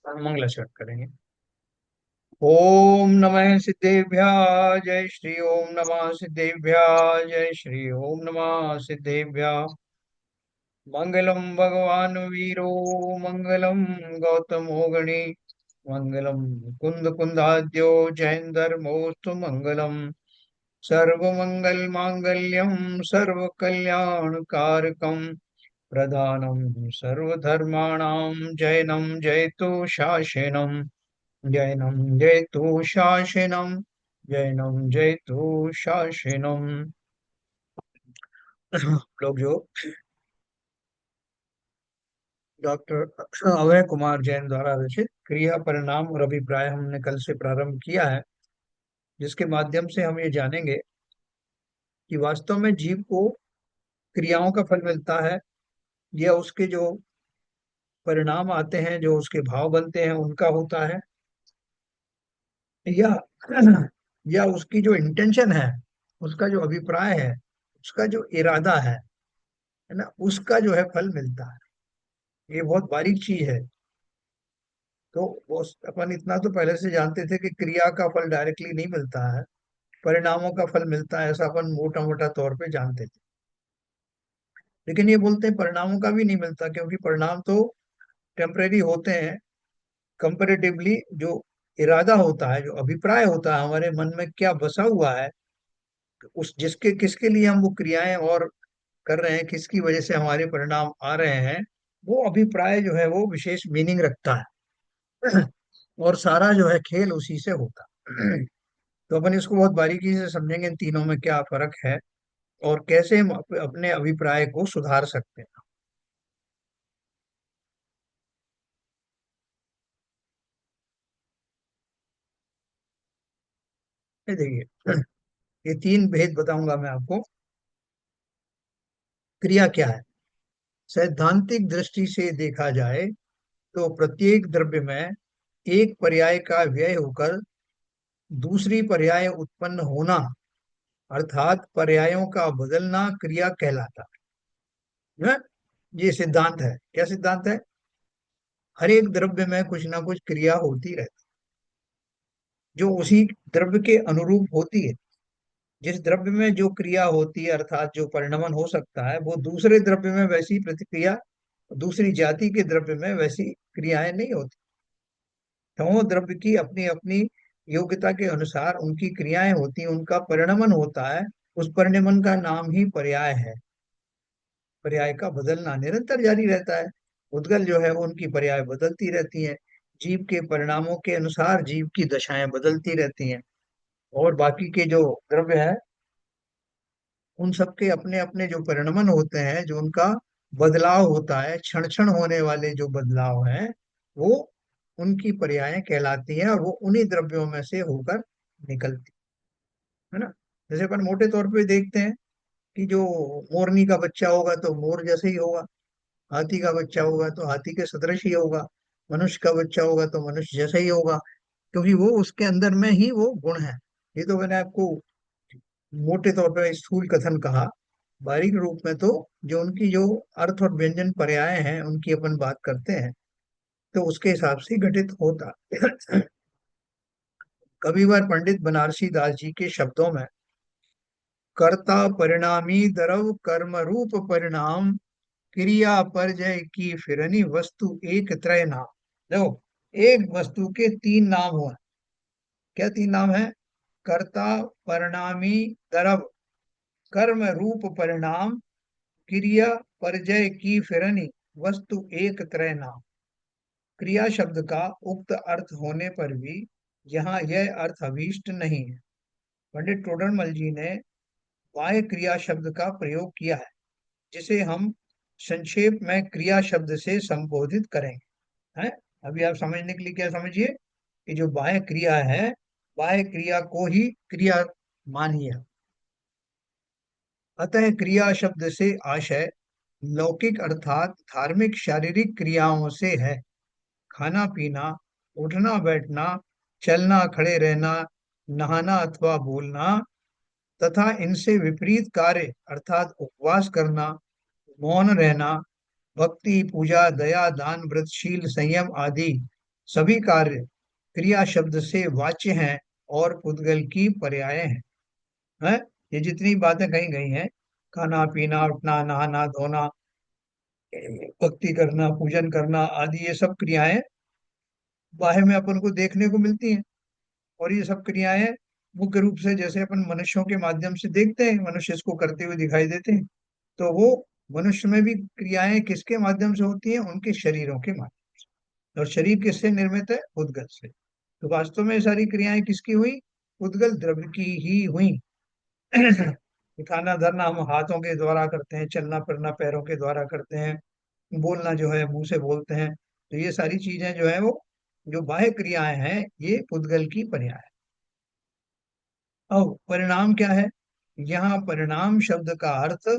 मंगलाचरण करेंगे। ओम नमः सिद्धेभ्य जय श्री ओम नमः सिद्धेभ्य जय श्री ओम नमः सिद्धेभ्य। मंगलम भगवान वीरो मंगलम गौतमो गणे मंगलम कुंद कुंदाद्यो जैन धर्मोस्तु मंगलम सर्वमंगल मांगल्यम सर्व कल्याण कारकम प्रधानम सर्वधर्माणां जैनम जयतु शासनम जैनम जयतु शासनम जैनम जयतु शासनम। लोग जो डॉक्टर अभय कुमार जैन द्वारा रचित क्रिया परिणाम और अभिप्राय हमने कल से प्रारंभ किया है, जिसके माध्यम से हम ये जानेंगे कि वास्तव में जीव को क्रियाओं का फल मिलता है या उसके जो परिणाम आते हैं, जो उसके भाव बनते हैं उनका होता है, या या उसकी जो इंटेंशन है, उसका जो अभिप्राय है, उसका जो इरादा है ना, उसका जो है फल मिलता है। ये बहुत बारीक चीज है। तो वो अपन इतना तो पहले से जानते थे कि क्रिया का फल डायरेक्टली नहीं मिलता है, परिणामों का फल मिलता है, ऐसा अपन मोटा मोटा तौर पे जानते थे। लेकिन ये बोलते हैं परिणामों का भी नहीं मिलता, क्योंकि परिणाम तो टेम्परेरी होते हैं कंपेरेटिवली। जो इरादा होता है, जो अभिप्राय होता है, हमारे मन में क्या बसा हुआ है, उस जिसके किसके लिए हम वो क्रियाएं और कर रहे हैं, किसकी वजह से हमारे परिणाम आ रहे हैं, वो अभिप्राय जो है वो विशेष मीनिंग रखता है। और सारा जो है खेल उसी से होता है। तो अपन इसको बहुत बारीकी से समझेंगे, इन तीनों में क्या फर्क है और कैसे हम अपने अभिप्राय को सुधार सकते हैं। ये देखिए, ये तीन भेद बताऊंगा मैं आपको। क्रिया क्या है? सैद्धांतिक दृष्टि से देखा जाए तो प्रत्येक द्रव्य में एक पर्याय का व्यय होकर दूसरी पर्याय उत्पन्न होना, अर्थात पर्यायों का बदलना क्रिया कहलाता है। ये सिद्धांत है। क्या सिद्धांत है? हर एक द्रव्य में कुछ ना कुछ क्रिया होती रहती, जो उसी द्रव्य के अनुरूप होती है। जिस द्रव्य में जो क्रिया होती है, अर्थात जो परिणमन हो सकता है, वो दूसरे द्रव्य में वैसी प्रतिक्रिया, दूसरी जाति के द्रव्य में वैसी क्रियाएं नहीं होती। तो द्रव्य की अपनी अपनी योग्यता के अनुसार उनकी क्रियाएं होती हैं, उनका परिणमन होता है। उस परिणमन का नाम ही पर्याय है। पर्याय का बदलना निरंतर जारी रहता है। उद्गल जो है वो उनकी पर्याय बदलती रहती है। जीव के परिणामों के अनुसार जीव की दशाएं बदलती रहती हैं। और बाकी के जो द्रव्य है, उन सबके अपने अपने जो परिणमन होते हैं, जो उनका बदलाव होता है, क्षण क्षण होने वाले जो बदलाव हैं, वो उनकी पर्यायें कहलाती हैं, और वो उन्हीं द्रव्यों में से होकर निकलती है ना। जैसे अपन मोटे तौर पे देखते हैं कि जो मोरनी का बच्चा होगा तो मोर जैसे ही होगा, हाथी का बच्चा होगा तो हाथी के सदृश ही होगा, मनुष्य का बच्चा होगा तो मनुष्य जैसा ही होगा, क्योंकि वो उसके अंदर में ही वो गुण है। ये तो मैंने आपको मोटे तौर पर स्थूल कथन कहा। बारीक रूप में तो जो उनकी जो अर्थ और व्यंजन पर्याय हैं, उनकी अपन बात करते हैं, तो उसके हिसाब से घटित होता। कविवर पंडित बनारसी दास जी के शब्दों में कर्ता परिणामी द्रव कर्म रूप परिणाम क्रिया परजय की फिरनी वस्तु एक त्रय नाम। देखो, एक वस्तु के तीन नाम हुए। क्या तीन नाम है? कर्ता, परिणामी, द्रव, कर्म रूप परिणाम, क्रिया परजय की फिरनी वस्तु एक त्रय नाम। क्रिया शब्द का उक्त अर्थ होने पर भी यहाँ यह अर्थ अभीष्ट नहीं है। पंडित टोडरमल जी ने बाह्य क्रिया शब्द का प्रयोग किया है, जिसे हम संक्षेप में क्रिया शब्द से संबोधित करेंगे। है, अभी आप समझने के लिए क्या समझिए कि जो बाह्य क्रिया है, बाह्य क्रिया को ही क्रिया मानिए। अतः क्रिया शब्द से आशय लौकिक अर्थात धार्मिक शारीरिक क्रियाओं से है। खाना पीना, उठना बैठना, चलना खड़े रहना, नहाना अथवा बोलना, तथा इनसे विपरीत कार्य अर्थात उपवास करना, मौन रहना, भक्ति पूजा दया दान व्रतशील संयम आदि सभी कार्य क्रिया शब्द से वाच्य हैं और पुद्गल की पर्याय हैं। ये जितनी बातें कही गई हैं, खाना पीना उठना नहाना धोना, भक्ति करना पूजन करना आदि, ये सब क्रियाएं बाह्य में अपन को देखने को मिलती हैं। और ये सब क्रियाएं मुख्य रूप से जैसे अपन मनुष्यों के माध्यम से देखते हैं, मनुष्य इसको करते हुए दिखाई देते हैं, तो वो मनुष्य में भी क्रियाएं किसके माध्यम से होती हैं? उनके शरीरों के माध्यम से। और शरीर किससे निर्मित है? उद्गल से। तो वास्तव में ये सारी क्रियाएं किसकी हुई? उद्गल द्रव्य की ही हुई। उठाना धरना हम हाथों के द्वारा करते हैं, चलना फिरना पैरों के द्वारा करते हैं, बोलना जो है मुंह से बोलते हैं। तो ये सारी चीजें जो है वो जो बाह्य क्रियाएं हैं, ये उद्गल की पर्याय है। अब परिणाम क्या है? यहाँ परिणाम शब्द का अर्थ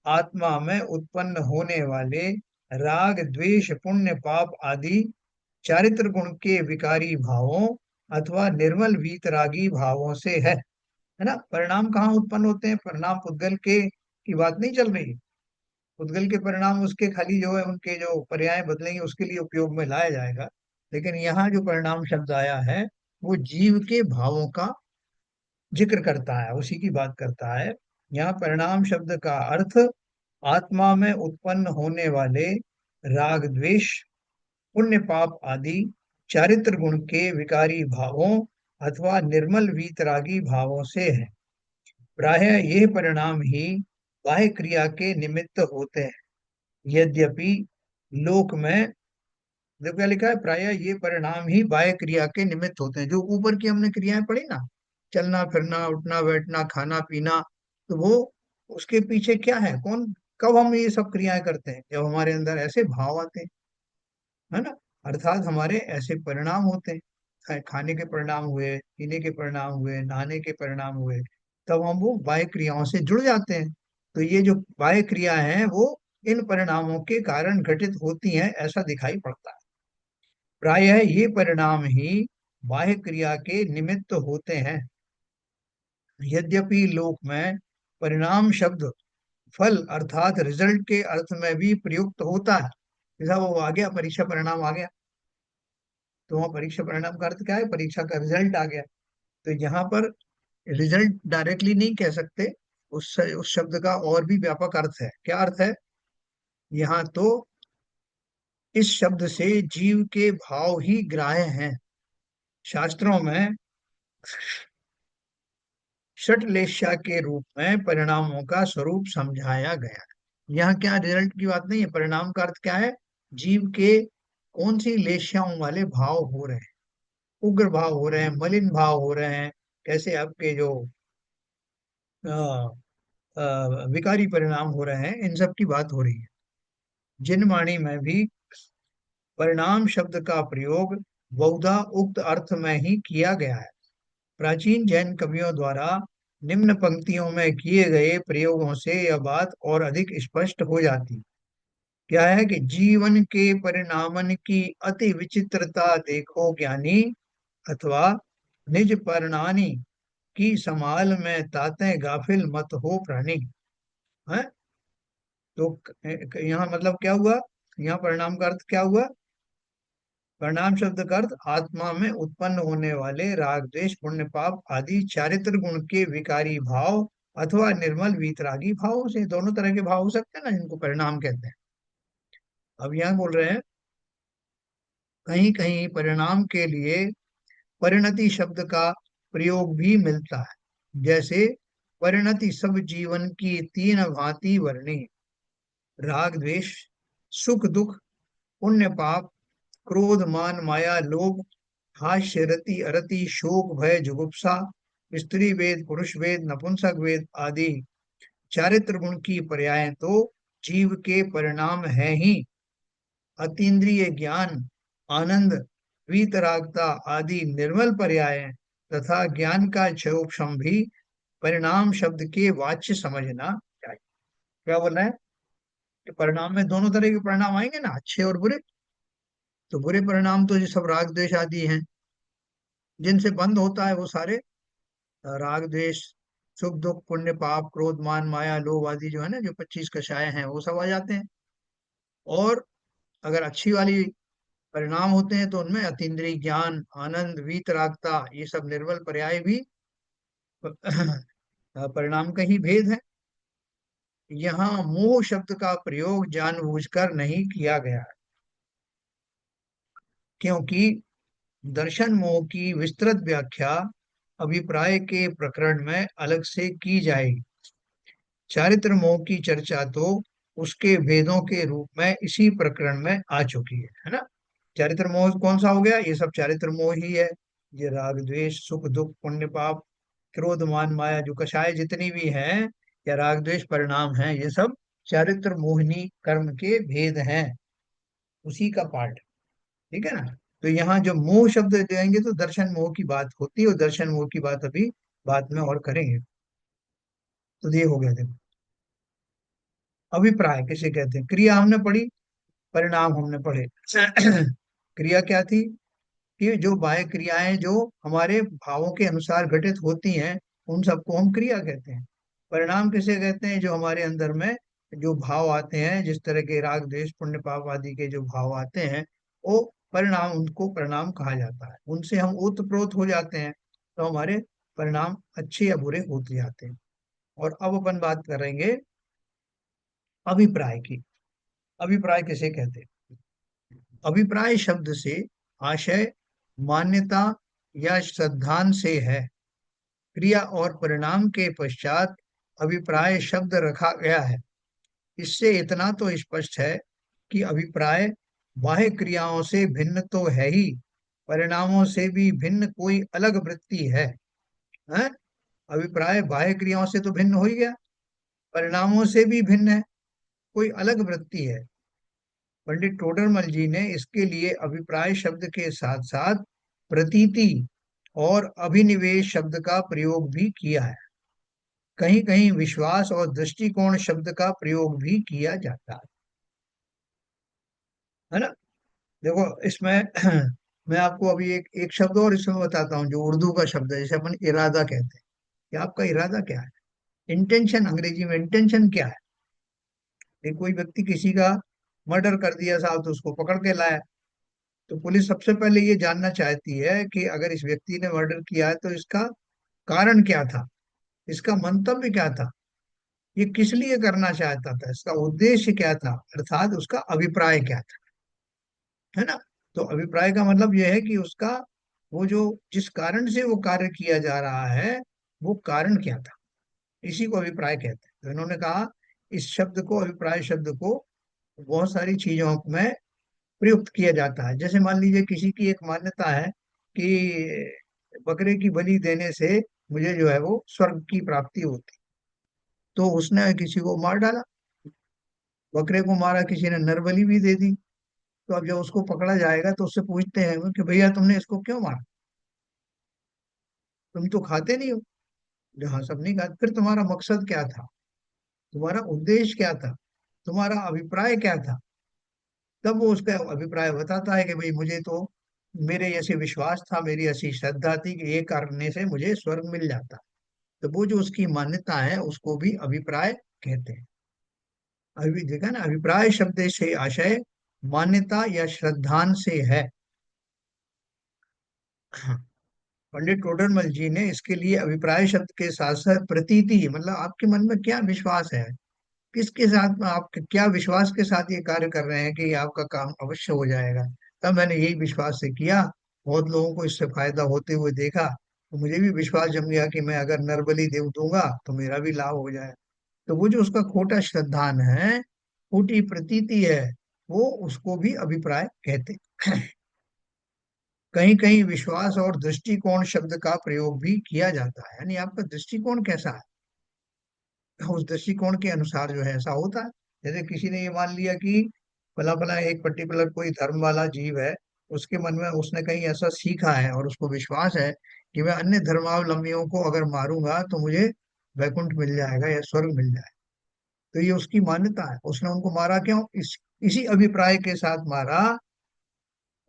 आत्मा में उत्पन्न होने वाले राग द्वेष पुण्य पाप आदि चारित्र गुण के विकारी भावों अथवा निर्मल वीतरागी भावों से है ना। परिणाम कहाँ उत्पन्न होते हैं? परिणाम पुद्गल के की बात नहीं चल रही। पुद्गल के परिणाम उसके खाली जो है उनके जो पर्याय बदलेंगे उसके लिए उपयोग में लाया जाएगा। लेकिन यहाँ जो परिणाम शब्द आया है वो जीव के भावों का जिक्र करता है, उसी की बात करता है। यहाँ परिणाम शब्द का अर्थ आत्मा में उत्पन्न होने वाले राग द्वेष पुण्य पाप आदि चारित्र गुण के विकारी भावों अथवा निर्मल वीतरागी भावों से है। प्रायः ये परिणाम ही बाह्य क्रिया के निमित्त होते हैं। यद्यपि लोक में, देखो क्या लिखा है, प्रायः ये परिणाम ही बाह्य क्रिया के निमित्त होते हैं। जो ऊपर की हमने क्रियाएं पढ़ी ना, चलना फिरना उठना बैठना खाना पीना, तो वो उसके पीछे क्या है? कौन, कब हम ये सब क्रियाएं करते हैं? जब हमारे अंदर ऐसे भाव आते हैं, है ना। अर्थात हमारे ऐसे परिणाम होते हैं, खाने के परिणाम हुए, पीने के परिणाम हुए, नहाने के परिणाम हुए, तब हम वो बाह्य क्रियाओं से जुड़ जाते हैं। तो ये जो बाह्य क्रिया है वो इन परिणामों के कारण घटित होती हैं, ऐसा दिखाई पड़ता है। प्रायः ये परिणाम ही बाह्य क्रिया के निमित्त होते हैं। यद्यपि लोक में परिणाम शब्द फल अर्थात रिजल्ट के अर्थ में भी प्रयुक्त होता है। जैसा वो आ गया, परीक्षा परिणाम आ गया, तो वहाँ परीक्षा परिणाम का अर्थ क्या है? परीक्षा का रिजल्ट आ गया। तो यहाँ पर रिजल्ट डायरेक्टली नहीं कह सकते, उस शब्द का और भी व्यापक अर्थ है। क्या अर्थ है? यहाँ तो इस शब्द से जीव के भाव ही ग्राह्य हैं। शास्त्रों में षटलेशा के रूप में परिणामों का स्वरूप समझाया गया है। यहाँ क्या रिजल्ट की बात नहीं है। परिणाम का अर्थ क्या है? जीव के कौन सी लेश्याओं वाले भाव हो रहे हैं? उग्र भाव हो रहे हैं, मलिन भाव हो रहे हैं, कैसे आपके जो विकारी परिणाम हो रहे हैं, इन सब की बात हो रही है। जिन वाणी में भी परिणाम शब्द का प्रयोग बहुधा उक्त अर्थ में ही किया गया है। प्राचीन जैन कवियों द्वारा निम्न पंक्तियों में किए गए प्रयोगों से यह बात और अधिक स्पष्ट हो जाती। क्या है कि जीवन के परिणामन की अति विचित्रता देखो ज्ञानी, अथवा निज परिणानी की समाल में ताते गाफिल मत हो प्राणी। है तो यहाँ मतलब क्या हुआ? यहाँ परिणाम का अर्थ क्या हुआ? परिणाम शब्द का अर्थ आत्मा में उत्पन्न होने वाले राग द्वेष पुण्य पाप आदि चारित्र गुण के विकारी भाव अथवा निर्मल वीतरागी भाव से, दोनों तरह के भाव हो सकते हैं ना, जिनको परिणाम कहते हैं। अब यहाँ बोल रहे हैं कहीं कहीं परिणाम के लिए परिणति शब्द का प्रयोग भी मिलता है। जैसे परिणति सब जीवन की तीन भांति वर्णी: राग द्वेष, सुख दुख, पुण्य पाप, क्रोध मान माया लोभ, हास्य रति अरति, शोक भय जुगुप्सा, स्त्री वेद पुरुष वेद नपुंसक वेद आदि चारित्र गुण की पर्याय तो जीव के परिणाम है ही। अतीन्द्रिय ज्ञान, आनंद, वीतरागता आदि निर्मल पर्याय तथा ज्ञान का क्षयोक्षम भी परिणाम शब्द के वाच्य समझना चाहिए। क्या बोल रहे हैं कि परिणाम में दोनों तरह के परिणाम आएंगे ना, अच्छे और बुरे। तो बुरे परिणाम तो ये सब राग द्वेष आदि हैं, जिनसे बंद होता है वो सारे राग द्वेष, सुख दुख पुण्य पाप क्रोध मान माया लोभ आदि जो है ना, जो 25 कषाय हैं, वो सब आ जाते हैं। और अगर अच्छी वाली परिणाम होते हैं तो उनमें अतीन्द्रिय ज्ञान, आनंद, वीतरागता, ये सब निर्बल पर्याय भी परिणाम का ही भेद है। यहाँ मोह शब्द का प्रयोग जानबूझकर नहीं किया गया है, क्योंकि दर्शन मोह की विस्तृत व्याख्या अभिप्राय के प्रकरण में अलग से की जाएगी। चारित्र मोह की चर्चा तो उसके भेदों के रूप में इसी प्रकरण में आ चुकी है ना। चारित्र मोह कौन सा हो गया? ये सब चारित्र मोह ही है। ये राग द्वेष, सुख दुख, पुण्य पाप, क्रोध मान माया, जो कषाय जितनी भी हैं या राग द्वेष परिणाम हैं, ये सब चारित्र मोहिनी कर्म के भेद हैं, उसी का पार्ट। ठीक है ना। तो यहाँ जो मोह शब्द देंगे तो दर्शन मोह की बात होती है, और दर्शन मोह की बात अभी बाद में और करेंगे। तो ये हो गया देखो। अभिप्राय किसे कहते हैं? क्रिया हमने पढ़ी, परिणाम हमने पढ़े। क्रिया क्या थी? कि जो बाह्य क्रियाएं जो हमारे भावों के अनुसार घटित होती हैं, उन सबको हम क्रिया कहते हैं। परिणाम किसे कहते हैं? जो हमारे अंदर में जो भाव आते हैं, जिस तरह के राग द्वेष पुण्य पाप आदि के जो भाव आते हैं, वो परिणाम, उनको परिणाम कहा जाता है। उनसे हम ओतप्रोत हो जाते हैं, तो हमारे परिणाम अच्छे या बुरे होते जाते हैं। और अब अपन बात करेंगे अभिप्राय की। अभिप्राय किसे कहते हैं? अभिप्राय शब्द से आशय, मान्यता या श्रद्धांत से है। क्रिया और परिणाम के पश्चात अभिप्राय शब्द रखा गया है। इससे इतना तो स्पष्ट है कि अभिप्राय बाह्य क्रियाओं से भिन्न तो है ही, परिणामों से भी भिन्न कोई अलग वृत्ति है? अभिप्राय बाह्य क्रियाओं से तो भिन्न हो ही गया, परिणामों से भी भिन्न है, कोई अलग वृत्ति है। पंडित टोडरमल जी ने इसके लिए अभिप्राय शब्द के साथ साथ प्रतीति और अभिनिवेश शब्द का प्रयोग भी किया है। कहीं कहीं विश्वास और दृष्टिकोण शब्द का प्रयोग भी किया जाता है ना। देखो इसमें मैं आपको अभी एक एक शब्द और इसमें बताता हूँ, जो उर्दू का शब्द है, जैसे अपन इरादा कहते हैं, कि आपका इरादा क्या है? इंटेंशन, अंग्रेजी में इंटेंशन क्या है? एक कोई व्यक्ति किसी का मर्डर कर दिया साहब, तो उसको पकड़ के लाया, तो पुलिस सबसे पहले ये जानना चाहती है कि अगर इस व्यक्ति ने मर्डर किया है तो इसका कारण क्या था, इसका मंतव्य क्या था, ये किस लिए करना चाहता था, इसका उद्देश्य क्या था, अर्थात उसका अभिप्राय क्या था, है ना। तो अभिप्राय का मतलब यह है कि उसका वो जो जिस कारण से वो कार्य किया जा रहा है, वो कारण क्या था, इसी को अभिप्राय कहते हैं। तो इन्होंने कहा इस शब्द को, अभिप्राय शब्द को बहुत सारी चीजों में प्रयुक्त किया जाता है। जैसे मान लीजिए किसी की एक मान्यता है कि बकरे की बलि देने से मुझे जो है वो स्वर्ग की प्राप्ति होती, तो उसने किसी को मार डाला, बकरे को मारा, किसी ने नर बलि भी दे दी। तो अब जब उसको पकड़ा जाएगा तो उससे पूछते हैं कि भैया तुमने इसको क्यों मारा, तुम तो खाते नहीं हो। जहाँ सब नहीं खाते, फिर तुम्हारा मकसद क्या था, तुम्हारा उद्देश्य क्या था, तुम्हारा अभिप्राय क्या था। तब वो उसका अभिप्राय बताता है कि भाई मुझे तो मेरे ऐसे विश्वास था, मेरी ऐसी श्रद्धा थी कि ये करने से मुझे स्वर्ग मिल जाता। तो वो जो उसकी मान्यता है उसको भी अभिप्राय कहते हैं। अभी देखा ना, अभिप्राय शब्द से आशय मान्यता या श्रद्धांत से है। पंडित टोडरमल जी ने इसके लिए अभिप्राय शब्द के साथ साथ प्रतीति, मतलब आपके मन में क्या विश्वास है, किसके साथ में आप क्या विश्वास के साथ ये कार्य कर रहे हैं कि ये आपका काम अवश्य हो जाएगा। तब मैंने यही विश्वास से किया, बहुत लोगों को इससे फायदा होते हुए देखा, तो मुझे भी विश्वास जम गया कि मैं अगर नरबली दे दूंगा तो मेरा भी लाभ हो जाए। तो वो जो उसका खोटा श्रद्धान है, खोटी प्रतीति है, वो उसको भी अभिप्राय कहते हैं। कहीं कहीं विश्वास और दृष्टिकोण शब्द का प्रयोग भी किया जाता है, यानी आपका दृष्टिकोण कैसा है, उस दृष्टिकोण के अनुसार जो है ऐसा होता है। जैसे किसी ने ये मान लिया कि फला फला एक पर्टिकुलर कोई धर्म वाला जीव है, उसके मन में उसने कहीं ऐसा सीखा है और उसको विश्वास है कि मैं अन्य धर्मावलंबियों को अगर मारूंगा तो मुझे वैकुंठ मिल जाएगा या स्वर्ग मिल जाएगा। तो ये उसकी मान्यता है, उसने उनको मारा क्यों? इसी अभिप्राय के साथ मारा,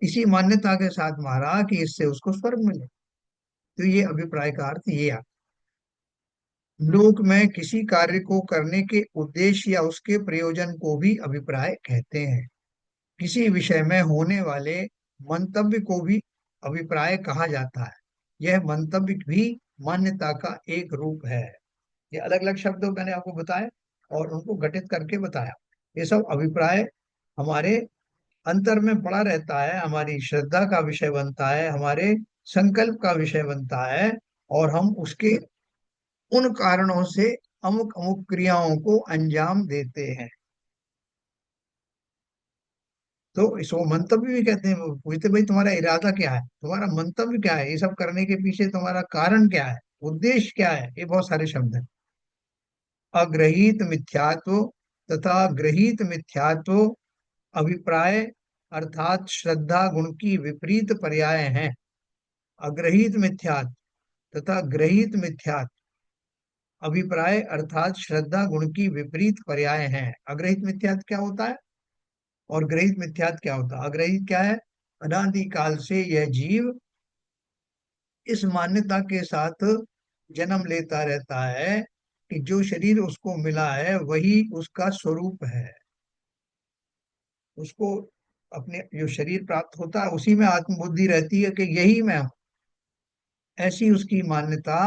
इसी मान्यता के साथ मारा कि इससे उसको स्वर्ग मिले। तो ये अभिप्राय का अर्थ ये आता। लोक में किसी कार्य को करने के उद्देश्य या उसके प्रयोजन को भी अभिप्राय कहते हैं। किसी विषय में होने वाले मंतव्य को भी अभिप्राय कहा जाता है। यह मंतव्य भी मान्यता का एक रूप है। ये अलग अलग शब्द मैंने आपको बताए और उनको घटित करके बताया। ये सब अभिप्राय हमारे अंतर में पड़ा रहता है, हमारी श्रद्धा का विषय बनता है, हमारे संकल्प का विषय बनता है, और हम उसके उन कारणों से अमुक अमुक क्रियाओं को अंजाम देते हैं। तो इसको मंतव्य भी कहते हैं। वो पूछते भाई तुम्हारा इरादा क्या है, तुम्हारा मंतव्य क्या है, ये सब करने के पीछे तुम्हारा कारण क्या है, उद्देश्य क्या है। ये बहुत सारे शब्द हैं। अग्रहीत मिथ्यात्व तथा ग्रहीत मिथ्यात्व अभिप्राय अर्थात श्रद्धा गुण की विपरीत पर्याय हैं। अग्रहीत मिथ्यात्व तथा ग्रहीत मिथ्यात्व अभिप्राय अर्थात श्रद्धा गुण की विपरीत पर्याय हैं। अग्रहित मिथ्यात्व क्या होता है और ग्रहित मिथ्यात्व क्या होता है? अग्रहित क्या है? अनादि काल से यह जीव इस मान्यता के साथ जन्म लेता रहता है कि जो शरीर उसको मिला है वही उसका स्वरूप है। उसको अपने जो शरीर प्राप्त होता है उसी में आत्मबुद्धि रहती है कि यही मैं हूँ। ऐसी उसकी मान्यता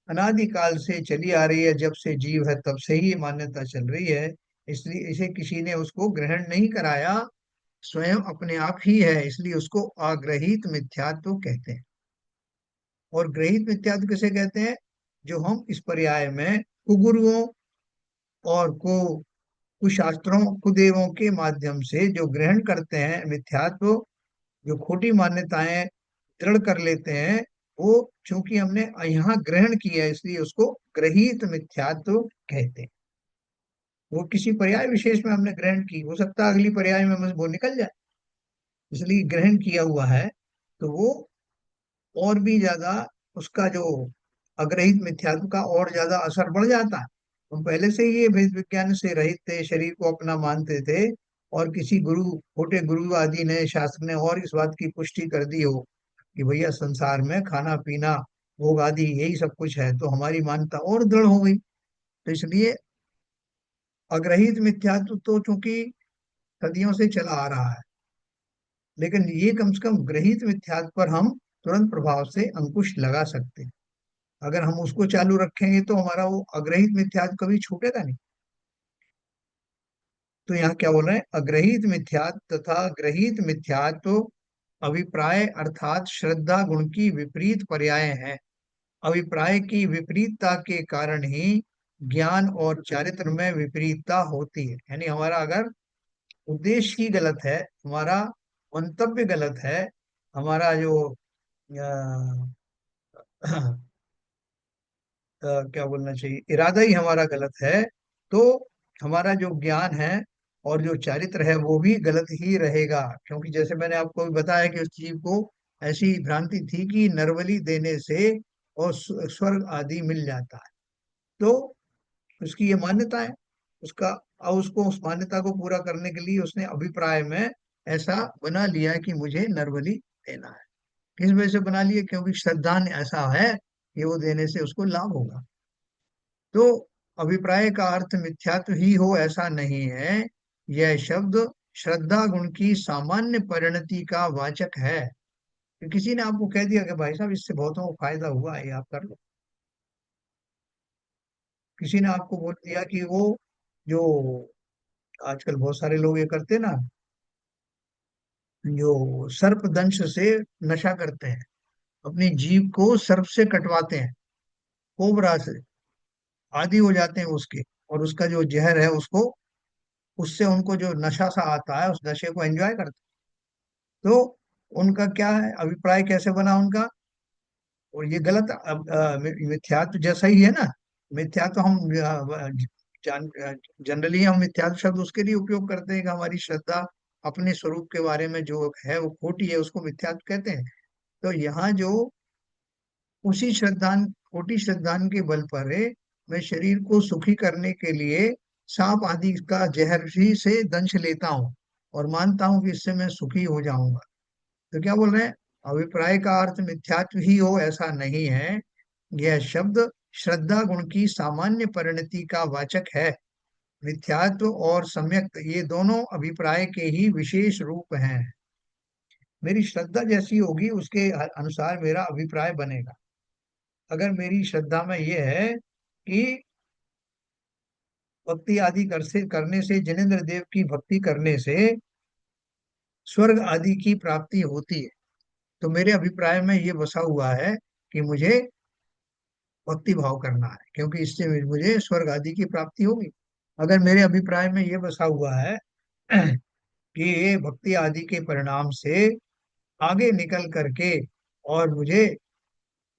अनादिकाल से चली आ रही है। जब से जीव है तब से ही ये मान्यता चल रही है। इसलिए इसे किसी ने उसको ग्रहण नहीं कराया, स्वयं अपने आप ही है, इसलिए उसको अग्रहित मिथ्यात्व कहते हैं। और ग्रहित मिथ्यात्व किसे कहते हैं? जो हम इस पर्याय में कुगुरुओं और कुशास्त्रों कुदेवों के माध्यम से जो ग्रहण करते हैं मिथ्यात्व, जो खोटी मान्यताएं दृढ़ कर लेते हैं, वो चूंकि हमने यहाँ ग्रहण किया है इसलिए उसको ग्रहित मिथ्यात्व कहते हैं। वो किसी पर्याय विशेष में हमने ग्रहण की, हो सकता है अगली पर्याय में वो निकल जाए, इसलिए ग्रहण किया हुआ है। तो वो और भी ज्यादा उसका जो अग्रहित मिथ्यात्व का और ज्यादा असर बढ़ जाता है। हम पहले से ही ये भेद विज्ञान से रहित थे, शरीर को अपना मानते थे, और किसी गुरु, छोटे गुरु आदि ने, शास्त्र ने और इस बात की पुष्टि कर दी हो कि भैया संसार में खाना पीना भोग आदि यही सब कुछ है, तो हमारी मान्यता और दृढ़ हो गई। तो इसलिए अग्रहित मिथ्यात्व तो चूंकि सदियों से चला आ रहा है, लेकिन ये कम से कम ग्रहित मिथ्यात्व पर हम तुरंत प्रभाव से अंकुश लगा सकते हैं। अगर हम उसको चालू रखेंगे तो हमारा वो अग्रहित मिथ्यात्व कभी छूटेगा नहीं। तो यहाँ क्या बोल रहे हैं? अग्रहित मिथ्यात्व तथा ग्रहित मिथ्यात्व अभिप्राय अर्थात श्रद्धा गुण की विपरीत पर्याय हैं। अभिप्राय की विपरीतता के कारण ही ज्ञान और चारित्र में विपरीतता होती है। यानी हमारा अगर उद्देश्य ही गलत है, हमारा मंतव्य गलत है, हमारा जो क्या बोलना चाहिए, इरादा ही हमारा गलत है, तो हमारा जो ज्ञान है और जो चारित्र है वो भी गलत ही रहेगा। क्योंकि जैसे मैंने आपको भी बताया कि उस जीव को ऐसी भ्रांति थी कि नरबली देने से और स्वर्ग आदि मिल जाता है। तो उसकी ये मान्यता है उसका। और उसको उस मान्यता को पूरा करने के लिए उसने अभिप्राय में ऐसा बना लिया है कि मुझे नरबली देना है। किस वजह से बना लिया? क्योंकि श्रद्धा ने ऐसा है कि वो देने से उसको लाभ होगा। तो अभिप्राय का अर्थ मिथ्यात्व ही हो ऐसा नहीं है। यह शब्द श्रद्धा गुण की सामान्य परिणति का वाचक है। कि किसी ने आपको कह दिया कि भाई साहब इससे बहुतों को फायदा हुआ है, ये आप कर लो। किसी ने आपको बोल दिया कि वो जो आजकल बहुत सारे लोग ये करते हैं ना, जो सर्प दंश से नशा करते हैं, अपनी जीभ को सर्प से कटवाते हैं, कोबरा से, आदी हो जाते हैं उसके, और उसका जो जहर है उसको, उससे उनको जो नशा सा आता है उस नशे को एंजॉय करते हैं। तो उनका क्या है, अभिप्राय कैसे बना उनका? और ये गलत मिथ्यात्व जैसा ही है ना। मिथ्यात्व हम जनरली हम मिथ्यात्व शब्द उसके लिए उपयोग करते हैं कि हमारी श्रद्धा अपने स्वरूप के बारे में जो है वो खोटी है, उसको मिथ्यात्व कहते हैं। तो यहाँ जो उसी श्रद्धान खोटी श्रद्धान के बल पर है, मैं शरीर को सुखी करने के लिए सांप आदि का जहर ही से दंश लेता हूँ और मानता हूँ कि इससे मैं सुखी हो जाऊंगा। तो क्या बोल रहे हैं? अभिप्राय का अर्थ मिथ्यात्व ही हो ऐसा नहीं है। यह शब्द श्रद्धा गुण की सामान्य परिणति का वाचक है। मिथ्यात्व और सम्यक ये दोनों अभिप्राय के ही विशेष रूप हैं। मेरी श्रद्धा जैसी होगी उसके अनुसार मेरा अभिप्राय बनेगा। अगर मेरी श्रद्धा में यह है कि भक्ति आदि करने से, जिनेन्द्र देव की भक्ति करने से स्वर्ग आदि की प्राप्ति होती है, तो मेरे अभिप्राय में ये बसा हुआ है कि मुझे भक्ति भाव करना है, क्योंकि इससे मुझे स्वर्ग आदि की प्राप्ति होगी। अगर मेरे अभिप्राय में ये बसा हुआ है कि ये भक्ति आदि के परिणाम से आगे निकल करके और मुझे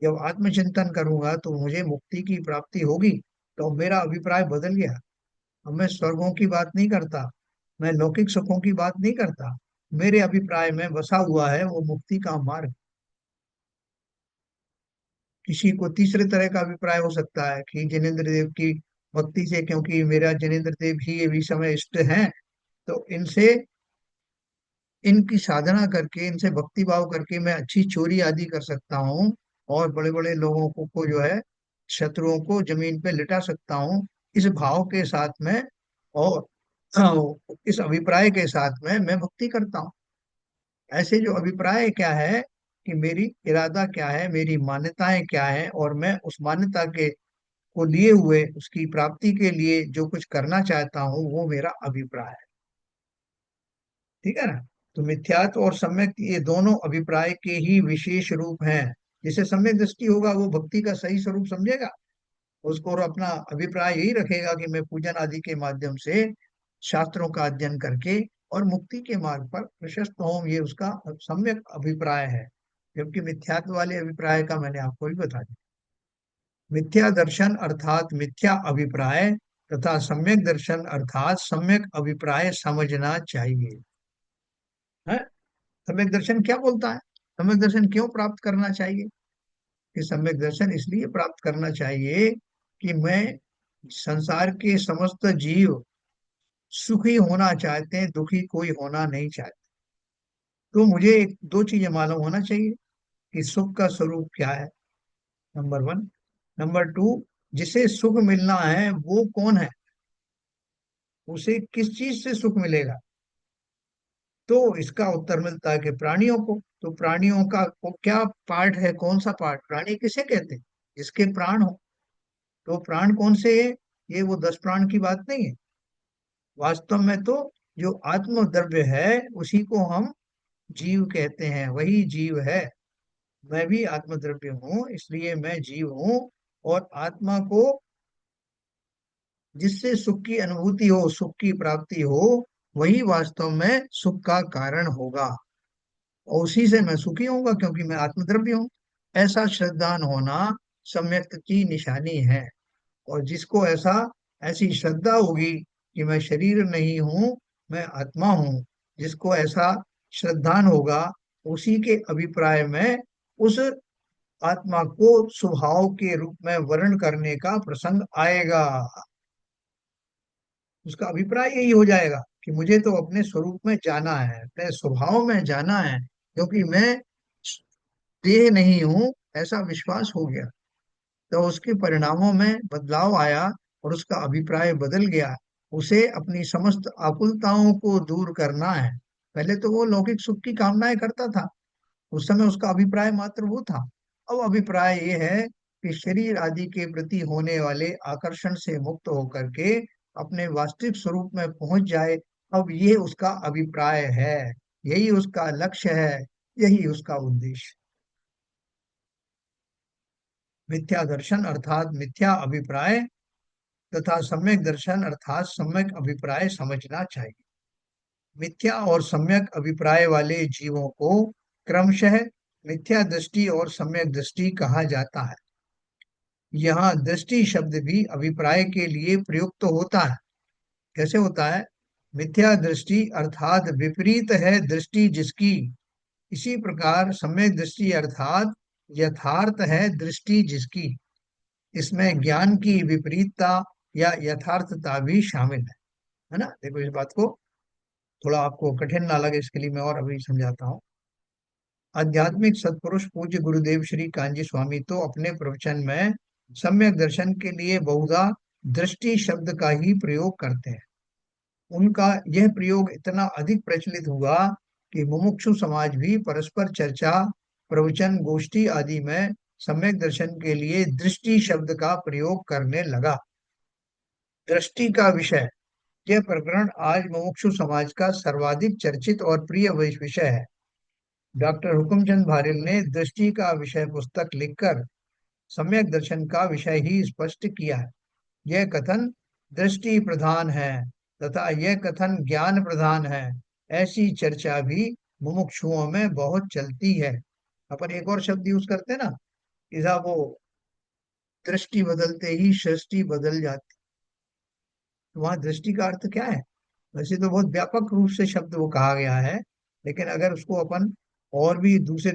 जब आत्मचिंतन करूंगा तो मुझे मुक्ति की प्राप्ति होगी, तो मेरा अभिप्राय बदल गया। अब मैं स्वर्गों की बात नहीं करता, मैं लौकिक सुखों की बात नहीं करता। मेरे अभिप्राय में बसा हुआ है वो मुक्ति का मार्ग। किसी को तीसरे तरह का अभिप्राय हो सकता है कि जिनेन्द्र देव की भक्ति से, क्योंकि मेरा जिनेन्द्र देव ही ये भी समय इष्ट हैं, तो इनसे, इनकी साधना करके, इनसे भक्ति भाव करके मैं अच्छी चोरी आदि कर सकता हूँ और बड़े बड़े लोगों को जो है, शत्रुओं को जमीन पे लिटा सकता हूँ। इस भाव के साथ में और इस अभिप्राय के साथ में मैं भक्ति करता हूँ। ऐसे जो अभिप्राय क्या है कि मेरी इरादा क्या है, मेरी मान्यताएं क्या है, और मैं उस मान्यता के को लिए हुए उसकी प्राप्ति के लिए जो कुछ करना चाहता हूँ, वो मेरा अभिप्राय है। ठीक है ना। तो मिथ्यात्व और सम्यक ये दोनों अभिप्राय के ही विशेष रूप हैं। जिसे सम्यक दृष्टि होगा वो भक्ति का सही स्वरूप समझेगा, उसको और अपना अभिप्राय यही रखेगा कि मैं पूजन आदि के माध्यम से शास्त्रों का अध्ययन करके और मुक्ति के मार्ग पर प्रशस्त हों, ये उसका सम्यक अभिप्राय है। जबकि मिथ्यात्व वाले अभिप्राय का मैंने आपको भी बता दिया। मिथ्या दर्शन अर्थात मिथ्या अभिप्राय तथा सम्यक दर्शन अर्थात सम्यक अभिप्राय समझना चाहिए। है, सम्यक दर्शन क्या बोलता है, सम्यक दर्शन क्यों प्राप्त करना चाहिए? कि सम्यक दर्शन इसलिए प्राप्त करना चाहिए कि मैं, संसार के समस्त जीव सुखी होना चाहते हैं, दुखी कोई होना नहीं चाहते। तो मुझे एक दो चीजें मालूम होना चाहिए कि सुख का स्वरूप क्या है, नंबर वन। नंबर टू, जिसे सुख मिलना है वो कौन है, उसे किस चीज से सुख मिलेगा? तो इसका उत्तर मिलता है कि प्राणियों को। तो प्राणियों का वो क्या पार्ट है, कौन सा पार्ट, प्राणी किसे कहते हैं? जिसके प्राण हो। तो प्राण कौन से है? ये वो 10 प्राण की बात नहीं है। वास्तव में तो जो आत्म द्रव्य है उसी को हम जीव कहते हैं, वही जीव है। मैं भी आत्म द्रव्य हूँ, इसलिए मैं जीव हूँ। और आत्मा को जिससे सुख की अनुभूति हो, सुख की प्राप्ति हो, वही वास्तव में सुख का कारण होगा। और उसी से मैं सुखी होऊंगा क्योंकि मैं आत्मद्रव्य हूँ। ऐसा श्रद्धान होना सम्यक की निशानी है। और जिसको ऐसा, ऐसी श्रद्धा होगी कि मैं शरीर नहीं हूँ, मैं आत्मा हूँ, जिसको ऐसा श्रद्धान होगा, उसी के अभिप्राय में उस आत्मा को स्वभाव के रूप में वर्ण करने का प्रसंग आएगा। उसका अभिप्राय यही हो जाएगा कि मुझे तो अपने स्वरूप में जाना है, अपने स्वभाव में जाना है, क्योंकि मैं देह नहीं हूं, ऐसा विश्वास हो गया। तो उसके परिणामों में बदलाव आया और उसका अभिप्राय बदल गया। उसे अपनी समस्त आकुलताओं को दूर करना है। पहले तो वो लौकिक सुख की कामनाएं करता था, उस समय उसका अभिप्राय मात्र वो था। अब अभिप्राय ये है कि शरीर आदि के प्रति होने वाले आकर्षण से मुक्त होकर के अपने वास्तविक स्वरूप में पहुंच जाए। अब ये उसका अभिप्राय है, यही उसका लक्ष्य है, यही उसका उद्देश्य। मिथ्या दर्शन अर्थात मिथ्या अभिप्राय तथा सम्यक दर्शन अर्थात सम्यक अभिप्राय समझना चाहिए। मिथ्या और सम्यक अभिप्राय वाले जीवों को क्रमशः मिथ्या दृष्टि और सम्यक दृष्टि कहा जाता है। यहाँ दृष्टि शब्द भी अभिप्राय के लिए प्रयुक्त होता है। कैसे होता है? मिथ्या दृष्टि अर्थात विपरीत है दृष्टि जिसकी, इसी प्रकार सम्यक दृष्टि अर्थात यथार्थ है दृष्टि जिसकी। इसमें ज्ञान की विपरीतता या यथार्थता भी शामिल है ना। देखो इस बात को थोड़ा आपको कठिन ना लगे, इसके लिए मैं और अभी समझाता हूँ। आध्यात्मिक सत्पुरुष पूज्य गुरुदेव श्री कांजी स्वामी तो अपने प्रवचन में सम्यक दर्शन के लिए बहुधा दृष्टि शब्द का ही प्रयोग करते हैं। उनका यह प्रयोग इतना अधिक प्रचलित हुआ कि मुमुक्षु समाज भी परस्पर चर्चा, प्रवचन, गोष्ठी आदि में सम्यक दर्शन के लिए दृष्टि शब्द का प्रयोग करने लगा। दृष्टि का विषय, यह प्रकरण आज मुमुक्षु समाज का सर्वाधिक चर्चित और प्रिय विषय है। डॉक्टर हुकुमचंद भारिल ने दृष्टि का विषय पुस्तक लिखकर सम्यक दर्शन का विषय ही स्पष्ट किया है। यह कथन दृष्टि प्रधान है तथा यह कथन ज्ञान प्रधान है, ऐसी चर्चा भी मुमुक्षुओं में बहुत चलती है। अपन एक और शब्द यूज करते हैं ना, इधर वो दृष्टि बदलते ही सृष्टि बदल जाती। तो वहां दृष्टि का अर्थ क्या है? वैसे तो बहुत व्यापक रूप से शब्द वो कहा गया है, लेकिन अगर उसको अपन और भी दूसरे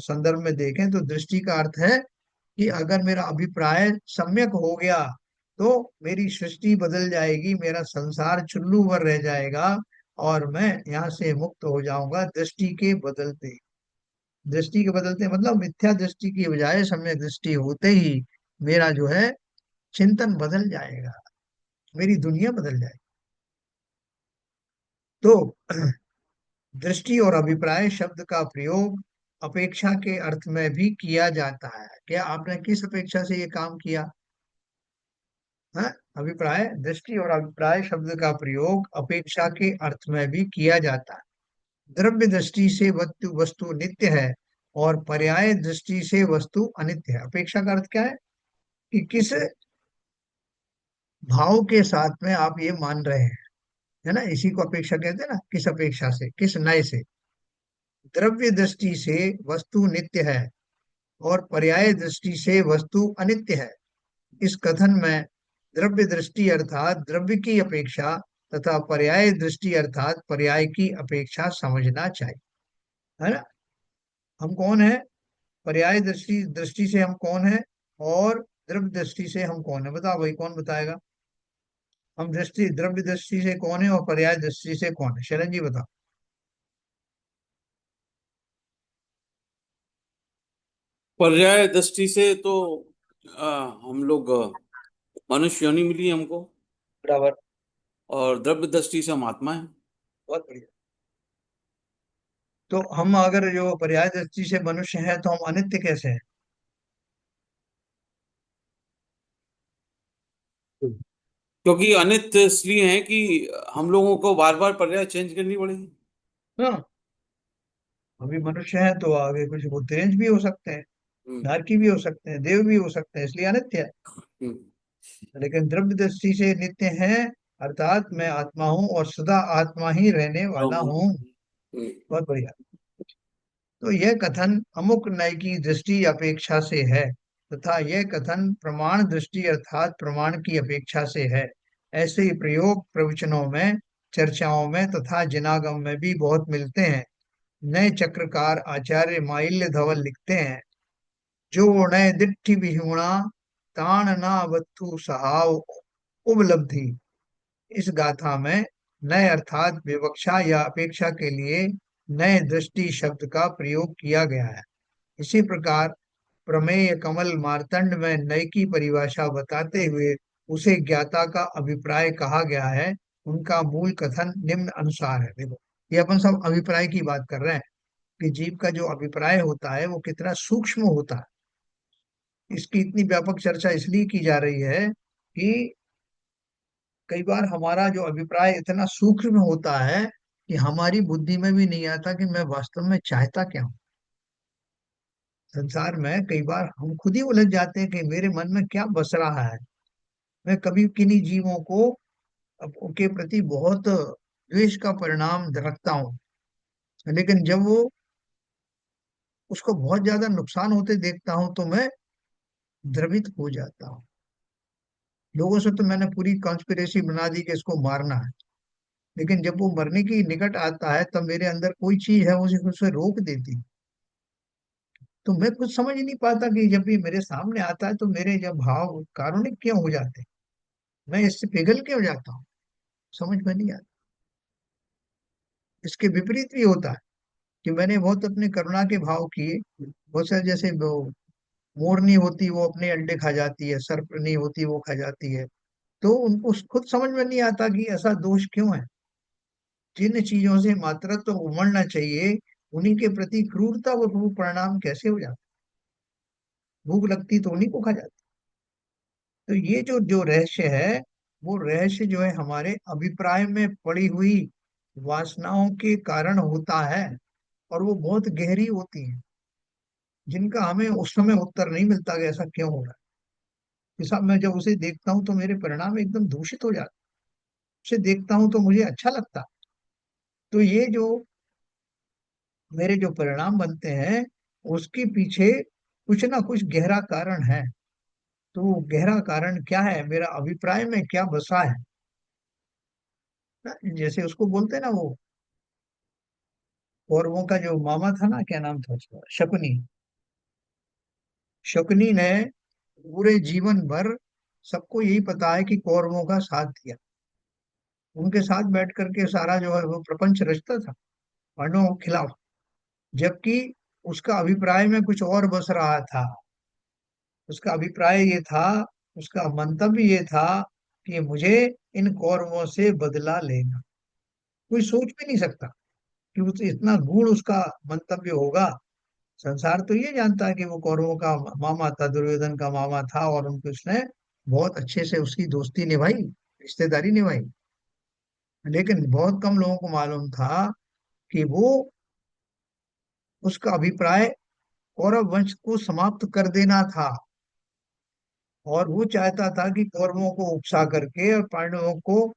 संदर्भ में देखें तो दृष्टि का अर्थ है कि अगर मेरा अभिप्राय सम्यक हो गया तो मेरी सृष्टि बदल जाएगी, मेरा संसार चुल्लू भर रह जाएगा और मैं यहाँ से मुक्त हो जाऊंगा। दृष्टि के बदलते, दृष्टि के बदलते मतलब मिथ्या दृष्टि की बजाय सम्यक दृष्टि होते ही मेरा जो है चिंतन बदल जाएगा, मेरी दुनिया बदल जाएगी। तो दृष्टि और अभिप्राय शब्द का प्रयोग अपेक्षा के अर्थ में भी किया जाता है। क्या आपने किस अपेक्षा से ये काम किया है? अभिप्राय, दृष्टि और अभिप्राय शब्द का प्रयोग अपेक्षा के अर्थ में भी किया जाता है। द्रव्य दृष्टि से वस्तु वस्तु नित्य है और पर्याय दृष्टि से वस्तु अनित्य है। अपेक्षा का अर्थ क्या है कि किस भाव के साथ में आप ये मान रहे हैं, है ना, इसी को अपेक्षा कहते हैं ना, किस अपेक्षा से, किस नय से। द्रव्य दृष्टि से वस्तु नित्य है और पर्याय दृष्टि से वस्तु अनित्य है। इस कथन में द्रव्य दृष्टि अर्थात द्रव्य की अपेक्षा तथा पर्याय दृष्टि अर्थात पर्याय की अपेक्षा समझना चाहिए, है ना। हम कौन है? पर्याय दृष्टि दृष्टि से हम कौन है और द्रव्य दृष्टि से हम कौन है? बताओ भाई, कौन बताएगा? हम दृष्टि द्रव्य दृष्टि से कौन है और पर्याय दृष्टि से कौन है? शरण जी बताओ। पर्याय दृष्टि से तो हम लोग मनुष्य योनि मिली हमको। बराबर। और द्रव्य दृष्टि से हम आत्मा है। बहुत बढ़िया। तो हम अगर जो पर्याय दृष्टि से मनुष्य हैं तो हम अनित्य कैसे हैं? क्योंकि अनित्य इसलिए है कि हम लोगों को बार बार पर्याय चेंज करनी पड़ेगी। हाँ, अभी मनुष्य हैं तो आगे कुछ वो तेज भी हो सकते हैं, हम्म। नारकी भी हो सकते हैं, देव भी हो सकते हैं, इसलिए अनित्य है। हम्म। लेकिन द्रव्य दृष्टि से नित्य है, अर्थात मैं आत्मा हूँ और सदा आत्मा ही रहने वाला हूँ। बहुत बढ़िया। तो यह कथन अमुक नय की दृष्टि अपेक्षा से है तथा यह कथन प्रमाण दृष्टि अर्थात प्रमाण की अपेक्षा से है। ऐसे ही प्रयोग प्रवचनों में, चर्चाओं में तथा जिनागम में भी बहुत मिलते हैं। नए चक्रकार आचार्य माइल्य धवल लिखते हैं, जो नए दिट्ठि विहुणा ताण ना वत्थु सहाव उपलब्धि। इस गाथा में नए अर्थात विवक्षा या अपेक्षा के लिए नए दृष्टि शब्द का प्रयोग किया गया है। इसी प्रकार प्रमेय कमल मार्तंड में नय की परिभाषा बताते हुए उसे ज्ञाता का अभिप्राय कहा गया है। उनका मूल कथन निम्न अनुसार है। देखो, ये अपन सब अभिप्राय की बात कर रहे हैं कि जीव का जो अभिप्राय होता है वो कितना सूक्ष्म होता है। इसकी इतनी व्यापक चर्चा इसलिए की जा रही है कि कई बार हमारा जो अभिप्राय इतना सूक्ष्म होता है कि हमारी बुद्धि में भी नहीं आता कि मैं वास्तव में चाहता क्या हूँ। संसार में कई बार हम खुद ही उलझ जाते हैं कि मेरे मन में क्या बस रहा है। मैं कभी किन्हीं जीवों को के प्रति बहुत द्वेष का परिणाम रखता हूँ, लेकिन जब वो उसको बहुत ज्यादा नुकसान होते देखता हूँ तो मैं द्रवित हो जाता हूँ। लोगों से तो मैंने पूरी कॉन्स्पिरेसी बना दी कि इसको मारना है, लेकिन जब वो मरने की निकट आता है तब मेरे अंदर कोई चीज है मुझे उसे रोक देती। तो मैं कुछ समझ ही नहीं पाता कि जब भी मेरे सामने आता है तो मेरे जब भाव कारुणिक क्यों हो जाते हैं, मैं इससे पिघल क्यों जाता हूँ, समझ में नहीं आता। इसके विपरीत भी होता है कि मैंने बहुत अपने करुणा के भाव किए। बहुत सारे जैसे वो मोरनी होती वो अपने अंडे खा जाती है, सर्पनी होती वो खा जाती है, तो उनको खुद समझ में नहीं आता कि ऐसा दोष क्यों है। जिन चीजों से मात्रत्व तो उमड़ना चाहिए, उन्हीं के प्रति क्रूरता और रूप परिणाम कैसे हो जाता। भूख लगती तो उन्हीं को खा जाती। तो ये जो जो रहस्य है, वो रहस्य जो है हमारे अभिप्राय में पड़ी हुई वासनाओं के कारण होता है। और वो बहुत गहरी होती हैं, जिनका हमें उस समय उत्तर नहीं मिलता कि ऐसा क्यों हो रहा है। कि साहब मैं जब उसे देखता हूँ तो मेरे परिणाम एकदम दूषित हो जाते। उसे देखता हूँ तो मुझे अच्छा लगता। तो ये जो मेरे जो परिणाम बनते हैं, उसके पीछे कुछ ना कुछ गहरा कारण है। तो वो गहरा कारण क्या है, मेरा अभिप्राय में क्या बसा है ना। जैसे उसको बोलते हैं ना, वो कौरवों का जो मामा था ना, क्या नाम था उसका, शकुनी। शकुनी ने पूरे जीवन भर, सबको यही पता है कि कौरवों का साथ दिया। उनके साथ बैठ करके सारा जो है वो प्रपंच रचता था पांडवों के खिलाफ। जबकि उसका अभिप्राय में कुछ और बस रहा था। उसका अभिप्राय ये था, उसका मंतव्य ये था कि मुझे इन कौरवों से बदला लेना। कोई सोच भी नहीं सकता कि उस इतना गूढ़ उसका मंतव्य होगा। संसार तो ये जानता है कि वो कौरवों का मामा था, दुर्योधन का मामा था, और उनको उसने बहुत अच्छे से उसकी दोस्ती निभाई, रिश्तेदारी निभाई। लेकिन बहुत कम लोगों को मालूम था कि वो, उसका अभिप्राय कौरव वंश को समाप्त कर देना था। और वो चाहता था कि कौरवों को उकसा करके और पांडवों को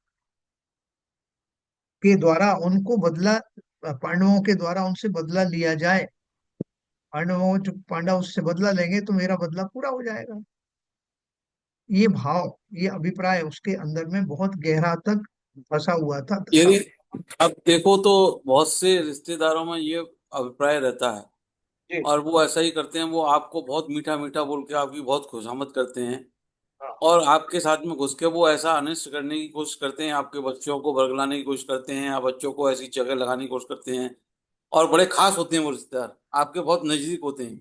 के द्वारा उनको बदला, पांडवों के द्वारा उनसे बदला लिया जाए। पांडवों जो पांडव उससे बदला लेंगे तो मेरा बदला पूरा हो जाएगा। ये भाव, ये अभिप्राय उसके अंदर में बहुत गहरा तक फंसा हुआ था ये तब। अब देखो तो बहुत से रिश्तेदारों में ये अभिप्राय रहता है, जी। और वो ऐसा ही करते हैं। वो आपको बहुत मीठा मीठा बोल के आपकी बहुत खुशामद करते हैं, हाँ। और आपके साथ में घुस के वो ऐसा अनिष्ट करने की कोशिश करते हैं, आपके बच्चों को बरगलाने की कोशिश करते हैं, या बच्चों को ऐसी जगह लगाने की कोशिश करते हैं। और बड़े खास होते हैं वो रिश्तेदार, आपके बहुत नजदीक होते हैं।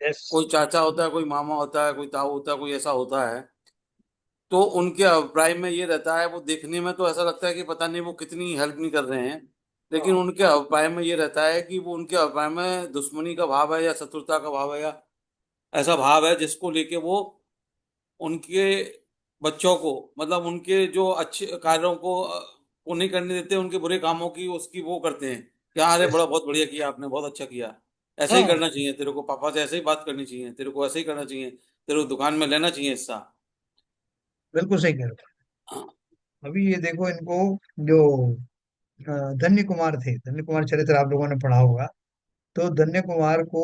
यस। कोई चाचा होता है, कोई मामा होता है, कोई ताऊ होता है, कोई ऐसा होता है। तो उनके अभिप्राय में ये रहता है, वो देखने में तो ऐसा लगता है कि पता नहीं वो कितनी हेल्प नहीं कर रहे हैं, लेकिन हाँ। उनके अभिप्राय में ये रहता है कि वो, उनके अभिप्राय में दुश्मनी का भाव है या शत्रुता का भाव है, या ऐसा भाव है जिसको लेके वो उनके बच्चों को, मतलब उनके जो अच्छे कार्यों को वो नहीं करने देते, उनके बुरे कामों की उसकी वो करते हैं कि हाँ, अरे यस। बड़ा बहुत बढ़िया किया आपने, बहुत अच्छा किया, ऐसे ही हाँ। करना चाहिए तेरे को, पापा से ऐसे ही बात करनी चाहिए, तेरे को ऐसे ही करना चाहिए, तेरे को दुकान में लेना चाहिए हिस्सा। बिल्कुल सही कह रहे हाँ। हो। अभी ये देखो इनको, जो धन्य कुमार थे, धन्य कुमार चरित्र आप लोगों ने पढ़ा होगा। तो धन्य कुमार को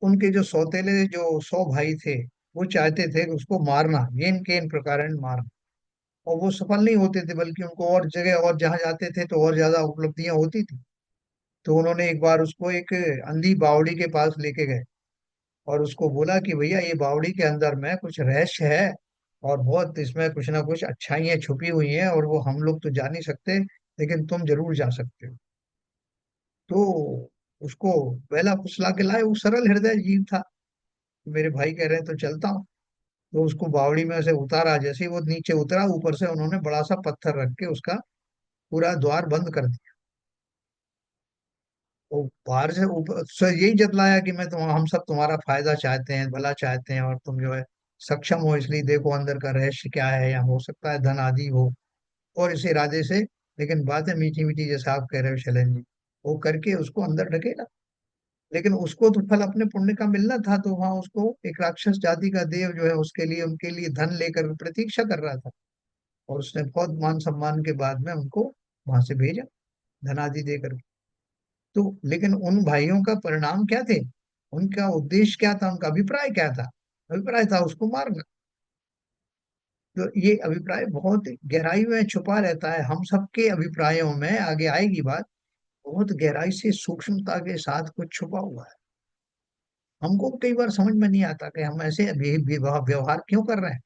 उनके जो सौतेले जो 100 भाई थे, वो चाहते थे कि उसको मारना, ये इनके इन प्रकार मारना। और वो सफल नहीं होते थे, बल्कि उनको और जगह, और जहाँ जाते थे तो और ज्यादा उपलब्धियां होती थी। तो उन्होंने एक बार उसको एक अंधी बावड़ी के पास लेके गए, और उसको बोला कि भैया ये बावड़ी के अंदर में कुछ रहस्य है, और बहुत इसमें कुछ ना कुछ अच्छाइयाँ छुपी हुई हैं, और वो हम लोग तो जा नहीं सकते, लेकिन तुम जरूर जा सकते हो। तो उसको पहला फुसला के लाए, वो सरल हृदय जीव था। मेरे भाई कह रहे हैं तो चलता हूँ। तो उसको बावड़ी में से उतारा, जैसे ही वो नीचे उतरा, ऊपर से उन्होंने बड़ा सा पत्थर रख के उसका पूरा द्वार बंद कर दिया। वो बाहर से ऊपर से यही जतलाया कि मैं, तुम, हम सब तुम्हारा फायदा चाहते हैं, भला चाहते हैं, और तुम जो है सक्षम हो, इसलिए देखो अंदर का रहस्य क्या है, या हो सकता है धन आदि हो। और इस इरादे से, लेकिन बातें मीठी मीठी जैसे आप कह रहे हो शैलेंद्र जी, वो करके उसको अंदर ढकेला। लेकिन उसको तो फल अपने पुण्य का मिलना था, तो वहां उसको एक राक्षस जाति का देव जो है उसके लिए, उनके लिए धन लेकर प्रतीक्षा कर रहा था। और उसने बहुत मान सम्मान के बाद में उनको वहां से भेजा, धनादि देकर। तो लेकिन उन भाइयों का परिणाम क्या थे, उनका उद्देश्य क्या था, उनका अभिप्राय क्या था। अभिप्राय था उसको मारना। तो ये अभिप्राय बहुत गहराई में छुपा रहता है, हम सबके अभिप्रायों में आगे आएगी बात। बहुत गहराई से सूक्ष्मता के साथ कुछ छुपा हुआ है। हमको कई बार समझ में नहीं आता कि हम ऐसे व्यवहार क्यों कर रहे हैं।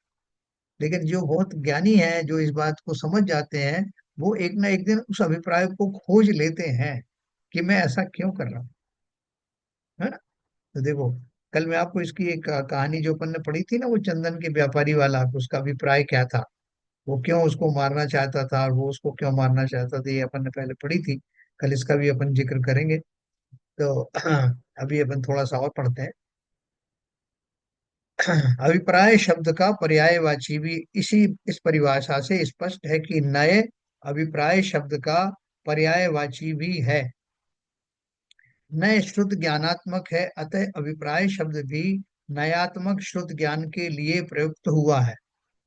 लेकिन जो बहुत ज्ञानी है, जो इस बात को समझ जाते हैं, वो एक ना एक दिन उस अभिप्राय को खोज लेते हैं कि मैं ऐसा क्यों कर रहा हूँ। है ना। तो देखो, कल मैं आपको इसकी एक कहानी जो अपन ने पढ़ी थी ना, वो चंदन के व्यापारी वाला, उसका अभिप्राय क्या था। वो क्यों उसको मारना चाहता था और वो उसको क्यों मारना चाहता था, ये अपन ने पहले पढ़ी थी। कल इसका भी अपन जिक्र करेंगे। तो अभी अपन थोड़ा सा और पढ़ते हैं। अभिप्राय शब्द का पर्यायवाची भी इसी इस परिभाषा से स्पष्ट है कि नए अभिप्राय शब्द का पर्यायवाची भी है। नए श्रुत ज्ञानात्मक है, अतः अभिप्राय शब्द भी नयात्मक श्रुत ज्ञान के लिए प्रयुक्त हुआ है।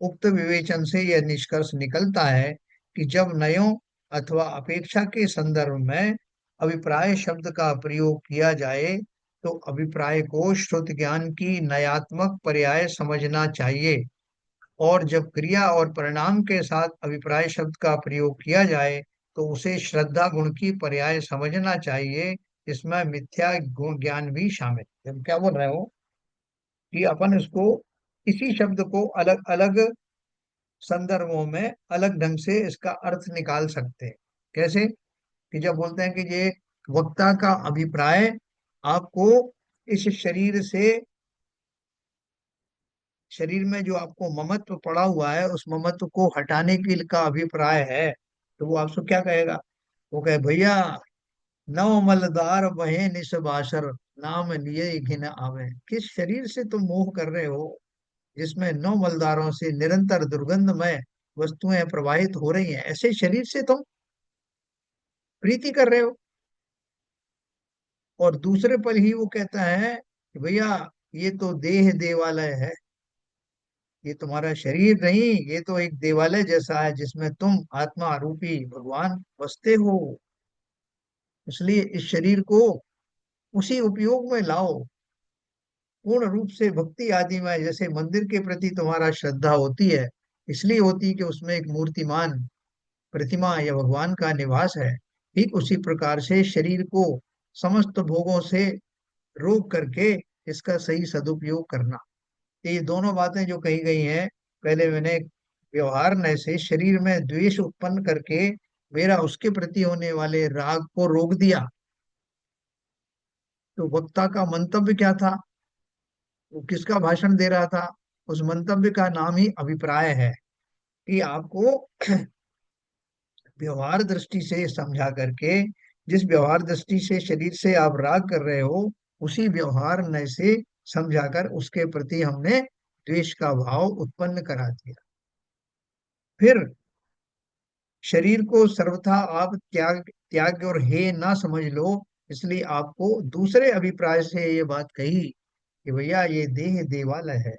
उक्त विवेचन से यह निष्कर्ष निकलता है कि जब नयों अथवा अपेक्षा के संदर्भ में अभिप्राय शब्द का प्रयोग किया जाए तो अभिप्राय को श्रुत ज्ञान की नयात्मक पर्याय समझना चाहिए, और जब क्रिया और परिणाम के साथ अभिप्राय शब्द का प्रयोग किया जाए तो उसे श्रद्धा गुण की पर्याय समझना चाहिए। इसमें मिथ्या गुण ज्ञान भी शामिल है। हम क्या बोल रहे हो कि अपन इसको, इसी शब्द को अलग अलग संदर्भों में अलग ढंग से इसका अर्थ निकाल सकते हैं। कैसे? कि जब बोलते हैं कि ये वक्ता का अभिप्राय आपको इस शरीर से, शरीर में जो आपको ममत्व पड़ा हुआ है उस ममत्व को हटाने के का अभिप्राय है, तो वो आपसे क्या कहेगा? वो कहे भैया, नव मलदार बहे निसबाशर, नाम लिए घिन आवे। किस शरीर से तुम मोह कर रहे हो जिसमें नौ मलदारों से निरंतर दुर्गंधमय वस्तुएं प्रवाहित हो रही हैं, ऐसे शरीर से तुम प्रीति कर रहे हो। और दूसरे पर ही वो कहता है कि भैया, ये तो देह देवालय है, ये तुम्हारा शरीर नहीं, ये तो एक देवालय जैसा है जिसमें तुम आत्मा रूपी भगवान बसते हो। इसलिए इस शरीर को उसी उपयोग में लाओ, पूर्ण रूप से भक्ति आदि में। जैसे मंदिर के प्रति तुम्हारा श्रद्धा होती है, इसलिए होती है कि उसमें एक मूर्तिमान प्रतिमा या भगवान का निवास है, ठीक उसी प्रकार से शरीर को समस्त भोगों से रोक करके इसका सही सदुपयोग करना। तो ये दोनों बातें जो कही गई हैं, पहले मैंने व्यवहार नय से शरीर में द्वेष उत्पन्न करके मेरा उसके प्रति होने वाले राग को रोक दिया। तो वक्ता का मंतव्य क्या था? वो किसका भाषण दे रहा था? उस मंतव्य का नाम ही अभिप्राय है, कि आपको व्यवहार दृष्टि से समझा करके, जिस व्यवहार दृष्टि से शरीर से आप राग कर रहे हो, उसी व्यवहार नय से समझाकर उसके प्रति हमने द्वेष का भाव उत्पन्न करा दिया। फिर शरीर को सर्वथा आप त्याग त्याग और हे ना समझ लो, इसलिए आपको दूसरे अभिप्राय से ये बात कही कि भैया ये देह देवालय है।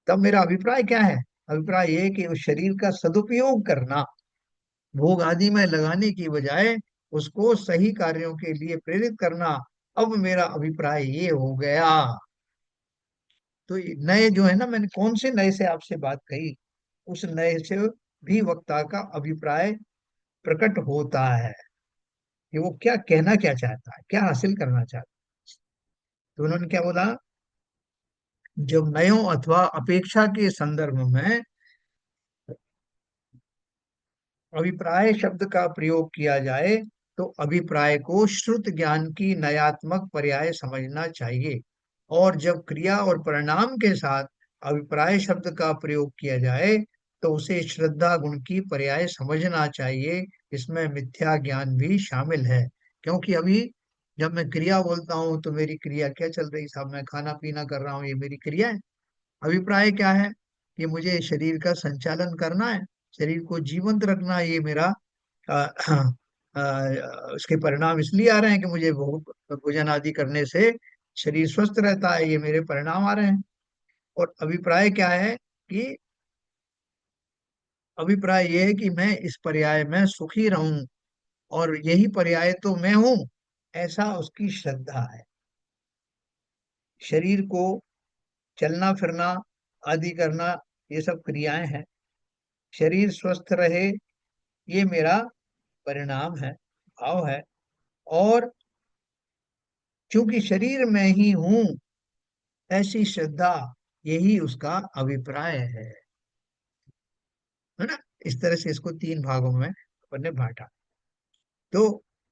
तब मेरा अभिप्राय क्या है? अभिप्राय ये है कि उस शरीर का सदुपयोग करना, भोग आदि में लगाने की बजाय उसको सही कार्यों के लिए प्रेरित करना। अब मेरा अभिप्राय ये हो गया। तो ये नए जो है ना, मैंने कौन से नए से आपसे बात कही, उस नए से भी वक्ता का अभिप्राय प्रकट होता है कि वो क्या कहना क्या चाहता है, क्या हासिल करना चाहता है। तो उन्होंने क्या बोला? जब नयों अथवा अपेक्षा के संदर्भ में अभिप्राय शब्द का प्रयोग किया जाए तो अभिप्राय को श्रुत ज्ञान की नयात्मक पर्याय समझना चाहिए, और जब क्रिया और परिणाम के साथ अभिप्राय शब्द का प्रयोग किया जाए तो उसे श्रद्धा गुण की पर्याय समझना चाहिए। इसमें मिथ्या ज्ञान भी शामिल है। क्योंकि अभी जब मैं क्रिया बोलता हूँ तो मेरी क्रिया क्या चल रही साहब? मैं खाना पीना कर रहा हूँ, ये मेरी क्रिया है। अभिप्राय क्या है? कि मुझे शरीर का संचालन करना है, शरीर को जीवंत रखना है, ये मेरा उसके परिणाम इसलिए आ रहे हैं कि मुझे भोजन आदि करने से शरीर स्वस्थ रहता है, ये मेरे परिणाम आ रहे हैं। और अभिप्राय क्या है? कि अभिप्राय ये है कि मैं इस पर्याय में सुखी रहूं, और यही पर्याय तो मैं हूं, ऐसा उसकी श्रद्धा है। शरीर को चलना फिरना आदि करना, ये सब क्रियाएं हैं। शरीर स्वस्थ रहे, ये मेरा परिणाम है, भाव है। और चूंकि शरीर में ही हूं, ऐसी श्रद्धा, यही उसका अभिप्राय है ना? इस तरह से इसको तीन भागों में अपन ने बांटा। तो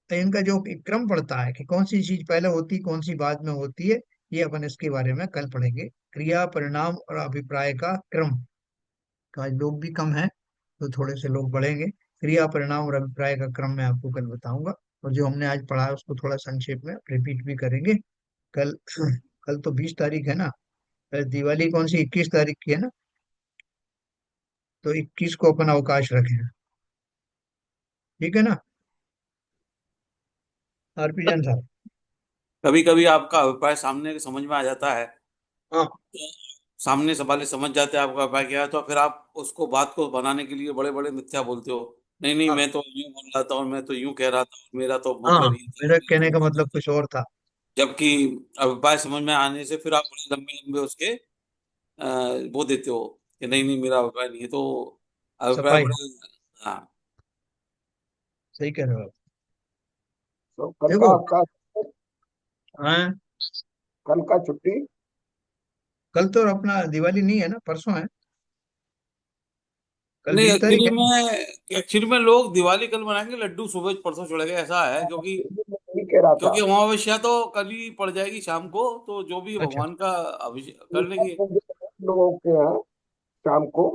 इनका जो एक क्रम पड़ता है कि कौन सी चीज पहले होती, कौन सी बाद में होती है, ये अपन इसके बारे में कल पढ़ेंगे। क्रिया परिणाम और अभिप्राय का क्रम। आज लोग भी कम हैं, तो थोड़े से लोग बढ़ेंगे। क्रिया, परिणाम और अभिप्राय का क्रम मैं आपको कल बताऊंगा। और जो हमने आज पढ़ा है उसको थोड़ा संक्षेप में रिपीट भी करेंगे कल। कल तो 20 तारीख है ना। दिवाली कौन सी, 21 तारीख की है ना। तो 21 को अपन अवकाश रखें। ठीक है ना, आरपी जान साहब। कभी कभी आपका अभिप्राय सामने समझ में आ जाता है, हाँ सामने से वाले समझ जाते हैं आपका अभिप्राय क्या है, तो फिर आप उसको बात को बनाने के लिए बड़े बड़े मिथ्या बोलते हो। नहीं नहीं, हाँ मैं तो यूं बोल रहा था और मैं तो यूं कह रहा था, मेरा तो हाँ हाँ, मतलब ये था, मेरा मेरा कहने तो का मतलब ये मतलब था। कुछ और था। जबकि अभिप्राय समझ में आने से फिर आप बड़े लंबे लंबे उसके वो देते हो कि नहीं नहीं, मेरा अभिप्राय नहीं है, तो अभिप्राय सफाई। बड़े। हाँ। सही कह रहे हो आप। तो कल का देखो। आपका, हाँ, कल का छुट्टी। कल तो अपना दिवाली नहीं है ना, परसों है। कल नहीं, 20 तारीख एक्चुअली है। में एक्चुअली में लोग दिवाली कल मनाएंगे, लड्डू सुबह परसों चढ़ेगा, ऐसा है। क्योंकि मैं नहीं कह रहा था। क्योंकि अमावस्या तो कल ही पड़ जाएगी शाम को, तो जो भी अच्छा, भगवान का अभिषेक कर लेंगे। लोगों के यहाँ शाम को।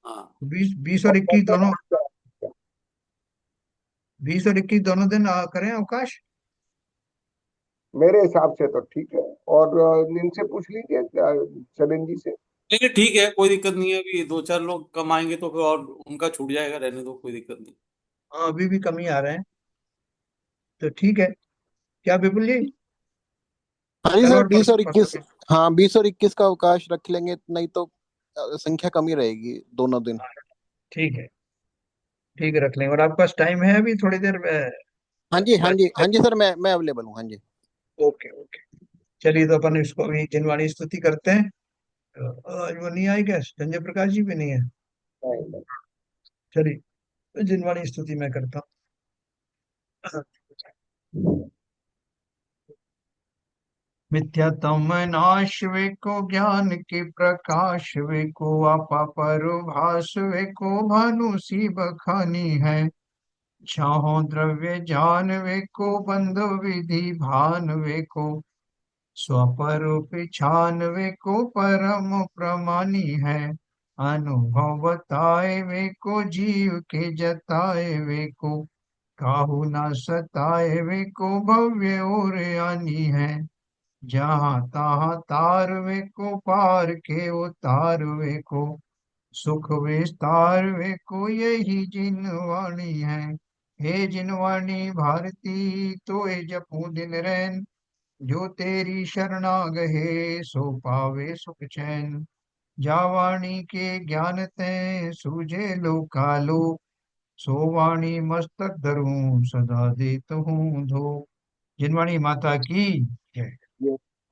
हाँ। 20 और 21 दोनों, 20 और 21 दोनों दिन करें अवकाश। मेरे हिसाब से तो ठीक है। और इनसे पूछ लीजिए, शैलेंद्र जी से। नहीं नहीं, ठीक है, कोई दिक्कत नहीं है। अभी दो चार लोग कम आएंगे तो फिर और उनका छूट जाएगा, रहने दो, कोई दिक्कत नहीं। हाँ, अभी भी कम ही आ रहे हैं। तो ठीक है, क्या विपुल जी, हाँ जी कल सर, और 20 और 21। परसों। हाँ, 20 और 21 का अवकाश रख लेंगे, नहीं तो संख्या कम ही रहेगी दोनों दिन। हाँ, ठीक है, ठीक है, रख लेंगे। और आपके पास टाइम है अभी थोड़ी देर हाँ जी, हाँ जी, हाँ बातचीत। जी सर, मैं अवेलेबल हूँ, हाँ जी। Okay okay. चलिए, तो अपन इसको भी जिनवाणी स्तुति करते हैं। आज वो नहीं आई क्या, संजय प्रकाश जी भी नहीं है। चलिए, तो जिनवाणी स्तुति मैं करता हूँ। मिथ्यातम नाश वे को ज्ञान के प्रकाश वे को आपा परोभास वे को भानु सी बखानी है। छाहो द्रव्य जान वे को बंध विधि भान वे को स्वपरूप छान वे को परम प्रमानी है। अनुभव बताए वे को जीव के जताए वे को काहू ना सताए वे को भव्य और आनी है। जहाँ तहाँ तारवे को पार के उतारवे को सुख विस्तारवे को यही जिनवाणी है। हे जिनवाणी भारती तो ये जपू दिन रैन जो तेरी शरणा गहे सो पावे सुख चैन। जावाणी के ज्ञान ते सूझे लोकालो सो वाणी मस्तक धरूं सदा देत हूँ धो। जिनवाणी माता की जय।